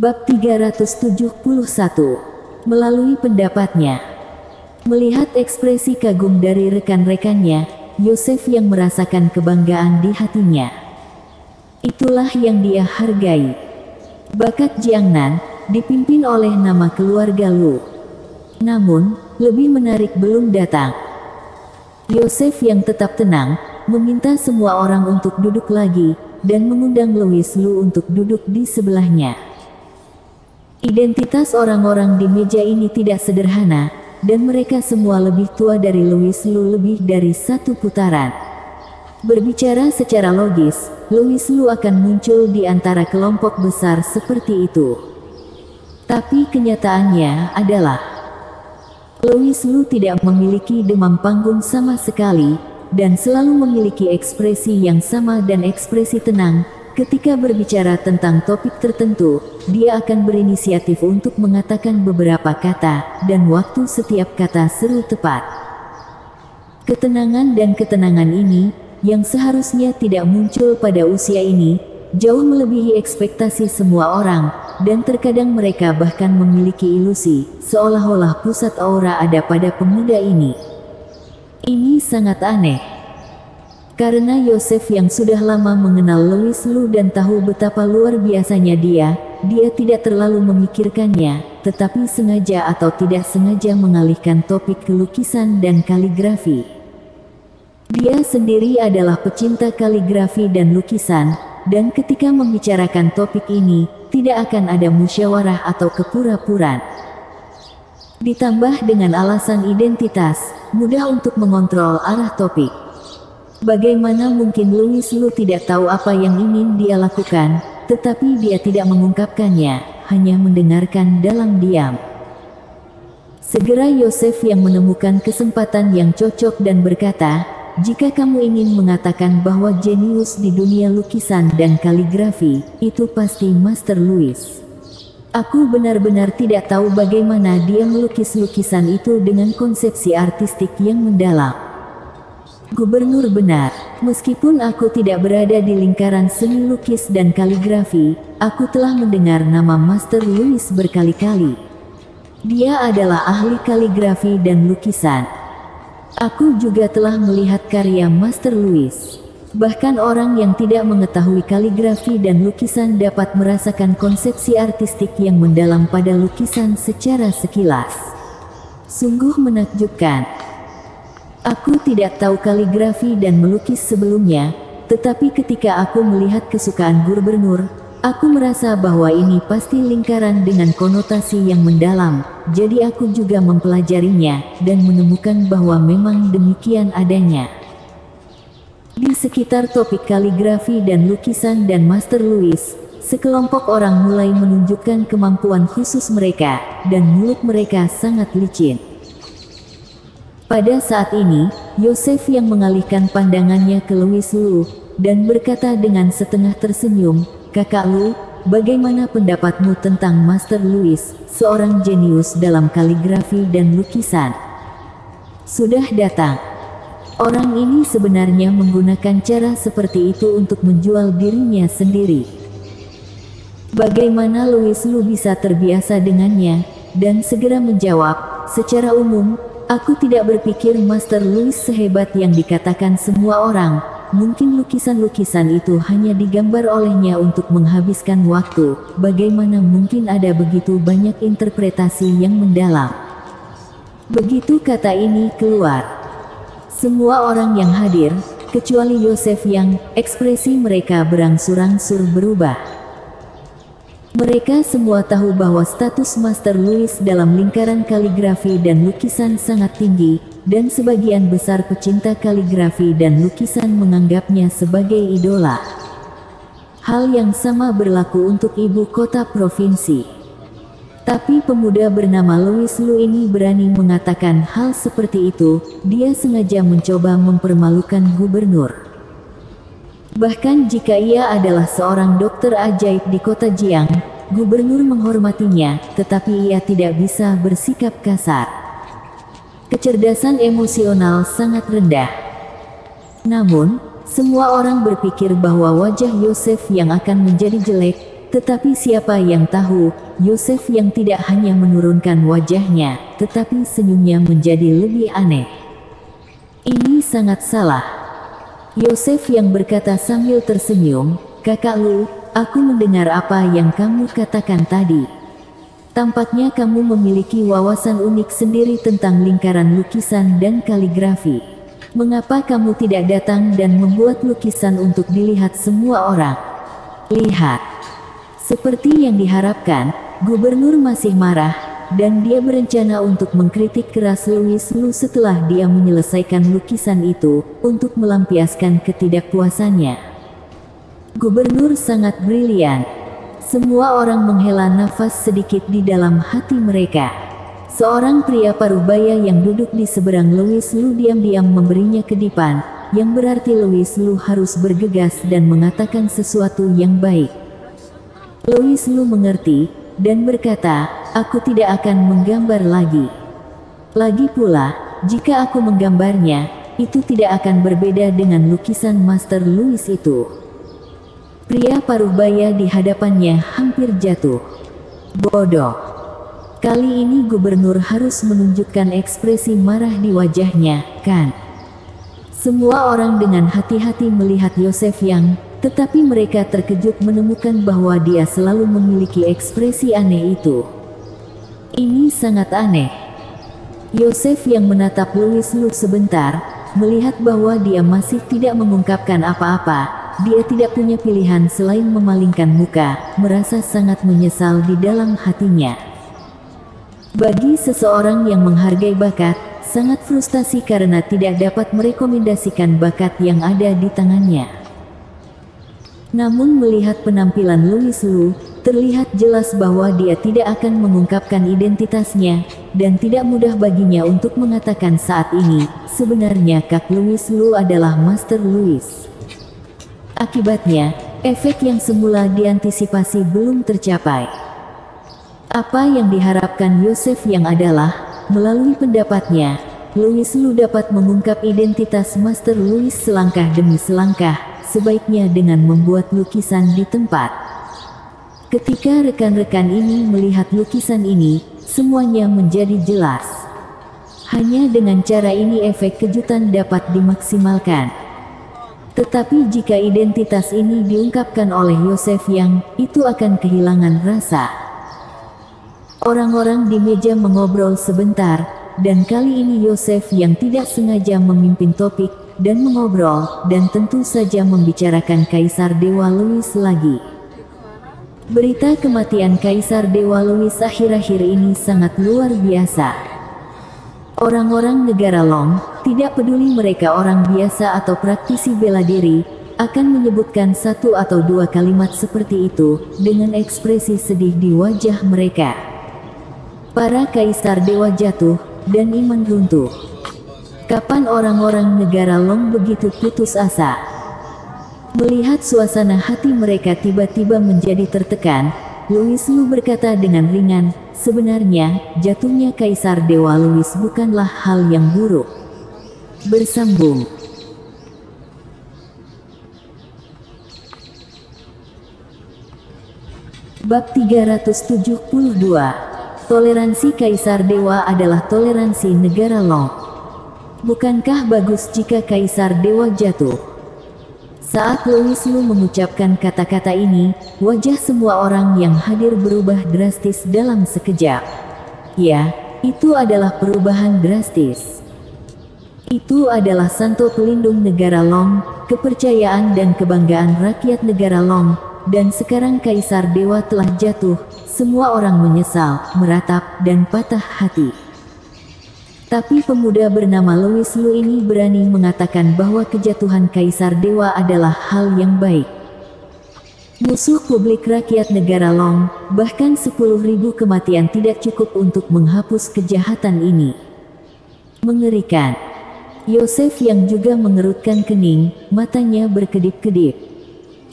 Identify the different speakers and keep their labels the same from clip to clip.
Speaker 1: Bab 371. Melalui pendapatnya. Melihat ekspresi kagum dari rekan-rekannya, Yosef yang merasakan kebanggaan di hatinya. Itulah yang dia hargai. Bakat Jiangnan, dipimpin oleh nama keluarga Lu. Namun, lebih menarik belum datang. Yosef yang tetap tenang, meminta semua orang untuk duduk lagi, dan mengundang Louis Lu untuk duduk di sebelahnya. Identitas orang-orang di meja ini tidak sederhana, dan mereka semua lebih tua dari Louis Lu lebih dari satu putaran. Berbicara secara logis, Louis Lu akan muncul di antara kelompok besar seperti itu. Tapi kenyataannya adalah, Louis Lu tidak memiliki demam panggung sama sekali, dan selalu memiliki ekspresi yang sama dan ekspresi tenang. Ketika berbicara tentang topik tertentu, dia akan berinisiatif untuk mengatakan beberapa kata, dan waktu setiap kata seru tepat. Ketenangan dan ketenangan ini, yang seharusnya tidak muncul pada usia ini, jauh melebihi ekspektasi semua orang, dan terkadang mereka bahkan memiliki ilusi, seolah-olah pusat aura ada pada pemuda ini. Ini sangat aneh. Karena Yosef yang sudah lama mengenal Louis Lu dan tahu betapa luar biasanya dia tidak terlalu memikirkannya, tetapi sengaja atau tidak sengaja mengalihkan topik ke lukisan dan kaligrafi. Dia sendiri adalah pecinta kaligrafi dan lukisan, dan ketika membicarakan topik ini, tidak akan ada musyawarah atau kepura-puraan. Ditambah dengan alasan identitas, mudah untuk mengontrol arah topik. Bagaimana mungkin Louis Lu tidak tahu apa yang ingin dia lakukan, tetapi dia tidak mengungkapkannya, hanya mendengarkan dalam diam. Segera Yosef yang menemukan kesempatan yang cocok dan berkata, "Jika kamu ingin mengatakan bahwa jenius di dunia lukisan dan kaligrafi, itu pasti Master Louis. Aku benar-benar tidak tahu bagaimana dia melukis lukisan itu dengan konsepsi artistik yang mendalam." Gubernur benar, meskipun aku tidak berada di lingkaran seni lukis dan kaligrafi, aku telah mendengar nama Master Louis berkali-kali. Dia adalah ahli kaligrafi dan lukisan. Aku juga telah melihat karya Master Louis. Bahkan orang yang tidak mengetahui kaligrafi dan lukisan dapat merasakan konsepsi artistik yang mendalam pada lukisan secara sekilas. Sungguh menakjubkan. Aku tidak tahu kaligrafi dan melukis sebelumnya, tetapi ketika aku melihat kesukaan gubernur, aku merasa bahwa ini pasti lingkaran dengan konotasi yang mendalam, jadi aku juga mempelajarinya, dan menemukan bahwa memang demikian adanya. Di sekitar topik kaligrafi dan lukisan dan Master Louis, sekelompok orang mulai menunjukkan kemampuan khusus mereka, dan mulut mereka sangat licin. Pada saat ini, Yosef yang mengalihkan pandangannya ke Louis Lu, dan berkata dengan setengah tersenyum, "Kakak Lu, bagaimana pendapatmu tentang Master Louis, seorang jenius dalam kaligrafi dan lukisan?" Sudah datang. Orang ini sebenarnya menggunakan cara seperti itu untuk menjual dirinya sendiri. Bagaimana Louis Lu bisa terbiasa dengannya, dan segera menjawab, "Secara umum, aku tidak berpikir Master Louis sehebat yang dikatakan semua orang. Mungkin lukisan-lukisan itu hanya digambar olehnya untuk menghabiskan waktu. Bagaimana mungkin ada begitu banyak interpretasi yang mendalam?" Begitu kata ini keluar, semua orang yang hadir, kecuali Yosef yang ekspresi mereka berangsur-angsur berubah. Mereka semua tahu bahwa status Master Louis dalam lingkaran kaligrafi dan lukisan sangat tinggi, dan sebagian besar pecinta kaligrafi dan lukisan menganggapnya sebagai idola. Hal yang sama berlaku untuk ibu kota provinsi. Tapi pemuda bernama Louis Lu ini berani mengatakan hal seperti itu, dia sengaja mencoba mempermalukan gubernur. Bahkan jika ia adalah seorang dokter ajaib di kota Jiang, gubernur menghormatinya, tetapi ia tidak bisa bersikap kasar. Kecerdasan emosional sangat rendah. Namun, semua orang berpikir bahwa wajah Yosef yang akan menjadi jelek, Tetapi siapa yang tahu, Yosef yang tidak hanya menurunkan wajahnya, tetapi senyumnya menjadi lebih aneh. Ini sangat salah. Yosef yang berkata sambil tersenyum, "Kakak Lu, aku mendengar apa yang kamu katakan tadi. Tampaknya kamu memiliki wawasan unik sendiri tentang lingkaran lukisan dan kaligrafi. Mengapa kamu tidak datang dan membuat lukisan untuk dilihat semua orang?" Lihat. Seperti yang diharapkan, gubernur masih marah, dan dia berencana untuk mengkritik keras Louis Lu setelah dia menyelesaikan lukisan itu, untuk melampiaskan ketidakpuasannya. Gubernur sangat brilian. Semua orang menghela nafas sedikit di dalam hati mereka. Seorang pria parubaya yang duduk di seberang Louis Lu diam-diam memberinya kedipan, yang berarti Louis Lu harus bergegas dan mengatakan sesuatu yang baik. Louis Lu mengerti, dan berkata, "Aku tidak akan menggambar lagi. Lagi pula, jika aku menggambarnya, itu tidak akan berbeda dengan lukisan Master Louis itu." Pria parubaya di hadapannya hampir jatuh. Bodoh. Kali ini gubernur harus menunjukkan ekspresi marah di wajahnya, kan? Semua orang dengan hati-hati melihat Yosef yang, tetapi mereka terkejut menemukan bahwa dia selalu memiliki ekspresi aneh itu. Ini sangat aneh. Yosef yang menatap Louis Lu sebentar, melihat bahwa dia masih tidak mengungkapkan apa-apa. Dia tidak punya pilihan selain memalingkan muka, merasa sangat menyesal di dalam hatinya. Bagi seseorang yang menghargai bakat, sangat frustasi karena tidak dapat merekomendasikan bakat yang ada di tangannya. Namun melihat penampilan Louis Lu, terlihat jelas bahwa dia tidak akan mengungkapkan identitasnya, dan tidak mudah baginya untuk mengatakan saat ini, sebenarnya Kak Louis Lu adalah Master Louis. Akibatnya, efek yang semula diantisipasi belum tercapai. Apa yang diharapkan Yosef yang adalah, melalui pendapatnya, Louis Lu dapat mengungkap identitas Master Louis selangkah demi selangkah, sebaiknya dengan membuat lukisan di tempat. Ketika rekan-rekan ini melihat lukisan ini, semuanya menjadi jelas. Hanya dengan cara ini efek kejutan dapat dimaksimalkan. Tetapi jika identitas ini diungkapkan oleh Yosef yang, itu akan kehilangan rasa. Orang-orang di meja mengobrol sebentar, dan kali ini Yosef yang tidak sengaja memimpin topik, dan mengobrol, dan tentu saja membicarakan Kaisar Dewa Louis lagi. Berita kematian Kaisar Dewa Louis akhir-akhir ini sangat luar biasa. Orang-orang negara Long, tidak peduli mereka orang biasa atau praktisi bela diri, akan menyebutkan satu atau dua kalimat seperti itu, dengan ekspresi sedih di wajah mereka. Para Kaisar Dewa jatuh, dan iman runtuh. Kapan orang-orang negara Long begitu putus asa? Melihat suasana hati mereka tiba-tiba menjadi tertekan, Louis Lu berkata dengan ringan, "Sebenarnya, jatuhnya Kaisar Dewa Louis bukanlah hal yang buruk." Bersambung. Bab 372. Toleransi Kaisar Dewa adalah toleransi negara Long. Bukankah bagus jika Kaisar Dewa jatuh? Saat Louis Lu mengucapkan kata-kata ini, wajah semua orang yang hadir berubah drastis dalam sekejap. Ya, itu adalah perubahan drastis. Itu adalah santo pelindung negara Long, kepercayaan dan kebanggaan rakyat negara Long, dan sekarang Kaisar Dewa telah jatuh, semua orang menyesal, meratap, dan patah hati. Tapi pemuda bernama Louis Lu ini berani mengatakan bahwa kejatuhan Kaisar Dewa adalah hal yang baik. Musuh publik rakyat negara Long, bahkan 10.000 kematian tidak cukup untuk menghapus kejahatan ini. Mengerikan. Yosef yang juga mengerutkan kening, matanya berkedip-kedip.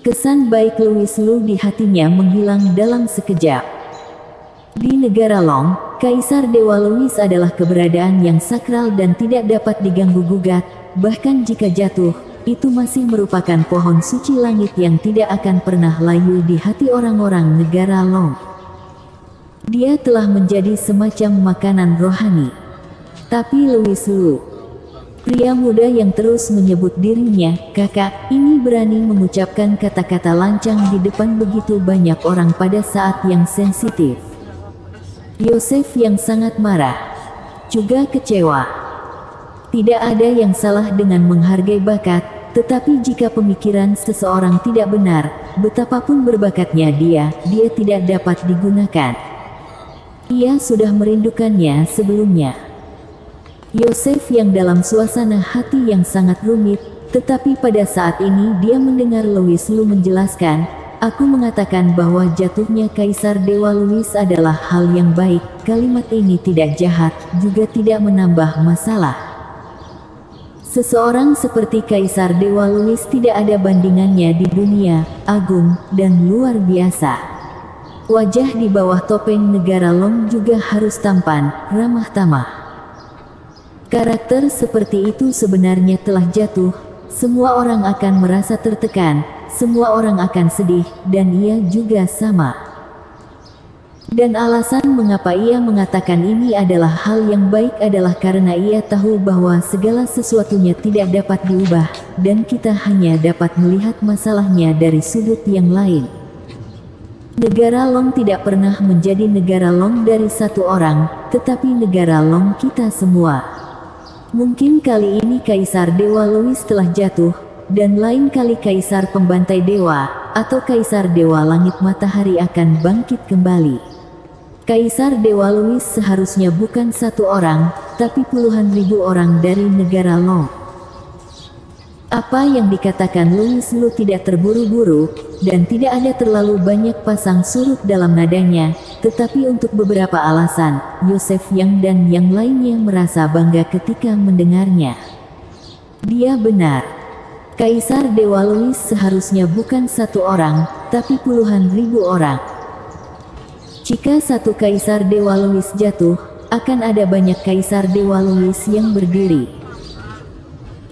Speaker 1: Kesan baik Louis Lu di hatinya menghilang dalam sekejap. Di negara Long, Kaisar Dewa Louis adalah keberadaan yang sakral dan tidak dapat diganggu-gugat, bahkan jika jatuh, itu masih merupakan pohon suci langit yang tidak akan pernah layu di hati orang-orang negara Long. Dia telah menjadi semacam makanan rohani. Tapi Louis Lu, pria muda yang terus menyebut dirinya kakak, ini berani mengucapkan kata-kata lancang di depan begitu banyak orang pada saat yang sensitif. Yosef yang sangat marah, juga kecewa. Tidak ada yang salah dengan menghargai bakat, tetapi jika pemikiran seseorang tidak benar, betapapun berbakatnya dia tidak dapat digunakan. Ia sudah merindukannya sebelumnya. Yosef yang dalam suasana hati yang sangat rumit, tetapi pada saat ini dia mendengar Louis Lu menjelaskan, aku mengatakan bahwa jatuhnya Kaisar Dewa Louis adalah hal yang baik. Kalimat ini tidak jahat, juga tidak menambah masalah. Seseorang seperti Kaisar Dewa Louis tidak ada bandingannya di dunia, agung, dan luar biasa. Wajah di bawah topeng negara Long juga harus tampan, ramah tamah. Karakter seperti itu sebenarnya telah jatuh, semua orang akan merasa tertekan, semua orang akan sedih, dan ia juga sama. Dan alasan mengapa ia mengatakan ini adalah hal yang baik adalah karena ia tahu bahwa segala sesuatunya tidak dapat diubah, dan kita hanya dapat melihat masalahnya dari sudut yang lain. Negara Long tidak pernah menjadi negara Long dari satu orang, tetapi negara Long kita semua. Mungkin kali ini Kaisar Dewa Louis telah jatuh, dan lain kali Kaisar Pembantai Dewa, atau Kaisar Dewa Langit Matahari akan bangkit kembali. Kaisar Dewa Louis seharusnya bukan satu orang, tapi puluhan ribu orang dari negara Long. Apa yang dikatakan Louis Lu tidak terburu-buru, dan tidak ada terlalu banyak pasang surut dalam nadanya, tetapi untuk beberapa alasan, Yosef Yang dan yang lainnya merasa bangga ketika mendengarnya. Dia benar. Kaisar Dewa Louis seharusnya bukan satu orang, tapi puluhan ribu orang. Jika satu Kaisar Dewa Louis jatuh, akan ada banyak Kaisar Dewa Louis yang berdiri.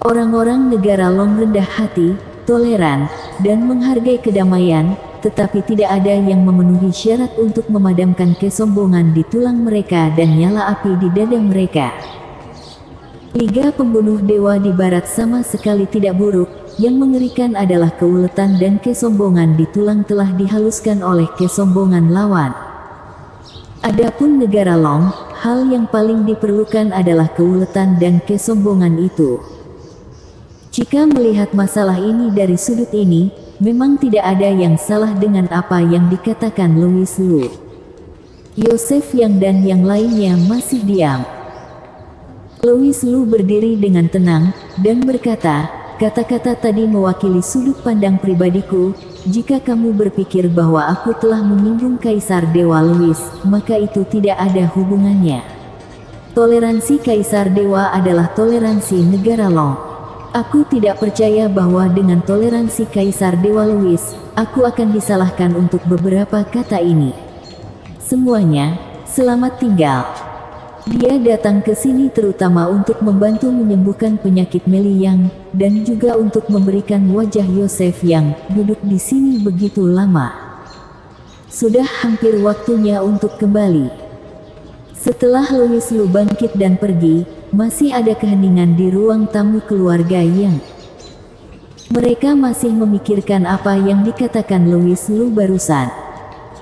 Speaker 1: Orang-orang negara Long rendah hati, toleran, dan menghargai kedamaian, tetapi tidak ada yang memenuhi syarat untuk memadamkan kesombongan di tulang mereka dan nyala api di dada mereka. Liga Pembunuh Dewa di Barat sama sekali tidak buruk, yang mengerikan adalah keuletan dan kesombongan di tulang telah dihaluskan oleh kesombongan lawan. Adapun negara Long, hal yang paling diperlukan adalah keuletan dan kesombongan itu. Jika melihat masalah ini dari sudut ini, memang tidak ada yang salah dengan apa yang dikatakan Louis Lu. Yosef Yang dan yang lainnya masih diam. Louis Lu berdiri dengan tenang, dan berkata, kata-kata tadi mewakili sudut pandang pribadiku. Jika kamu berpikir bahwa aku telah menyinggung Kaisar Dewa Louis, maka itu tidak ada hubungannya. Toleransi Kaisar Dewa adalah toleransi negara Long. Aku tidak percaya bahwa dengan toleransi Kaisar Dewa Louis, aku akan disalahkan untuk beberapa kata ini. Semuanya, selamat tinggal. Dia datang ke sini terutama untuk membantu menyembuhkan penyakit Meli Yang, dan juga untuk memberikan wajah Yosef Yang duduk di sini begitu lama. Sudah hampir waktunya untuk kembali. Setelah Louis Lu bangkit dan pergi, masih ada keheningan di ruang tamu keluarga Yang. Mereka masih memikirkan apa yang dikatakan Louis Lu barusan.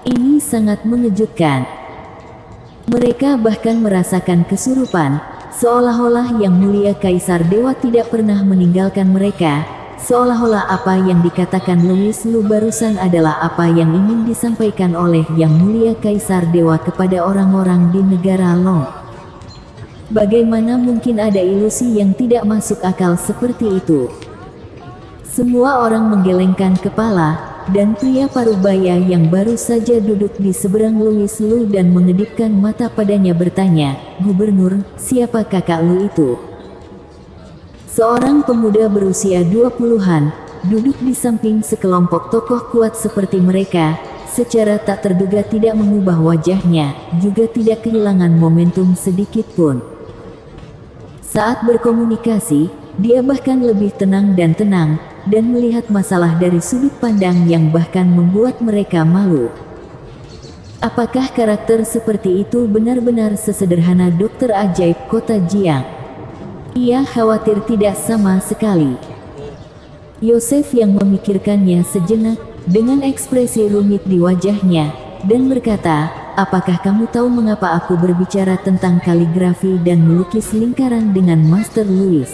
Speaker 1: Ini sangat mengejutkan. Mereka bahkan merasakan kesurupan, seolah-olah Yang Mulia Kaisar Dewa tidak pernah meninggalkan mereka, seolah-olah apa yang dikatakan Louis Lu barusan adalah apa yang ingin disampaikan oleh Yang Mulia Kaisar Dewa kepada orang-orang di negara Long. Bagaimana mungkin ada ilusi yang tidak masuk akal seperti itu? Semua orang menggelengkan kepala, dan pria parubaya yang baru saja duduk di seberang Louis Lu dan mengedipkan mata padanya bertanya, Gubernur, siapa kakak Lu itu? Seorang pemuda berusia 20-an, duduk di samping sekelompok tokoh kuat seperti mereka, secara tak terduga tidak mengubah wajahnya, juga tidak kehilangan momentum sedikit pun. Saat berkomunikasi, dia bahkan lebih tenang dan melihat masalah dari sudut pandang yang bahkan membuat mereka malu. Apakah karakter seperti itu benar-benar sesederhana dokter ajaib kota Jiang? Ia khawatir tidak sama sekali. Yosef yang memikirkannya sejenak, dengan ekspresi rumit di wajahnya, dan berkata, apakah kamu tahu mengapa aku berbicara tentang kaligrafi dan melukis lingkaran dengan Master Louis?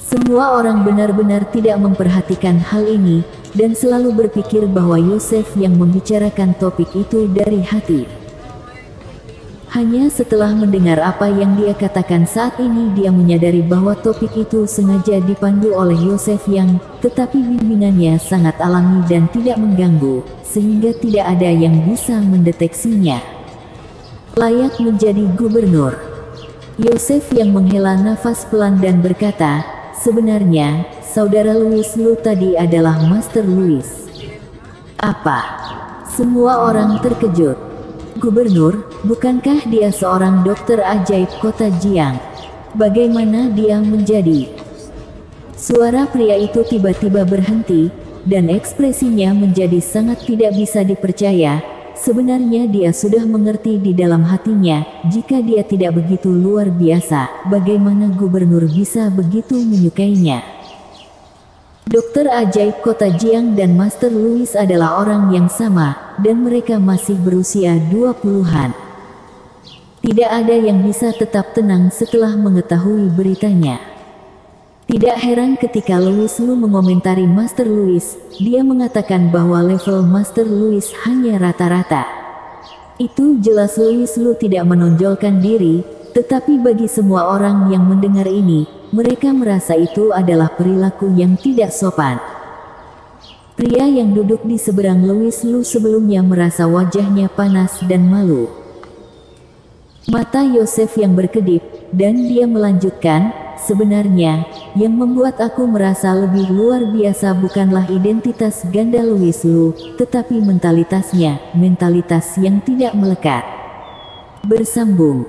Speaker 1: Semua orang benar-benar tidak memperhatikan hal ini, dan selalu berpikir bahwa Yosef yang membicarakan topik itu dari hati. Hanya setelah mendengar apa yang dia katakan saat ini dia menyadari bahwa topik itu sengaja dipandu oleh Yosef tetapi bimbingannya sangat alami dan tidak mengganggu, sehingga tidak ada yang bisa mendeteksinya. Layak menjadi gubernur. Yosef yang menghela nafas pelan dan berkata, sebenarnya, saudara Louis Lu tadi adalah Master Louis. Apa? Semua orang terkejut. Gubernur, bukankah dia seorang dokter ajaib kota Jiang? Bagaimana dia menjadi? Suara pria itu tiba-tiba berhenti, dan ekspresinya menjadi sangat tidak bisa dipercaya. Sebenarnya dia sudah mengerti di dalam hatinya, jika dia tidak begitu luar biasa, bagaimana gubernur bisa begitu menyukainya. Dokter ajaib kota Jiang dan Master Louis adalah orang yang sama, dan mereka masih berusia 20-an. Tidak ada yang bisa tetap tenang setelah mengetahui beritanya. Tidak heran ketika Louis Lu mengomentari Master Louis, dia mengatakan bahwa level Master Louis hanya rata-rata. Itu jelas Louis Lu tidak menonjolkan diri, tetapi bagi semua orang yang mendengar ini, mereka merasa itu adalah perilaku yang tidak sopan. Pria yang duduk di seberang Louis Lu sebelumnya merasa wajahnya panas dan malu. Mata Yosef yang berkedip, dan dia melanjutkan, sebenarnya, yang membuat aku merasa lebih luar biasa bukanlah identitas ganda Louis Lu, tetapi mentalitasnya, mentalitas yang tidak melekat. Bersambung.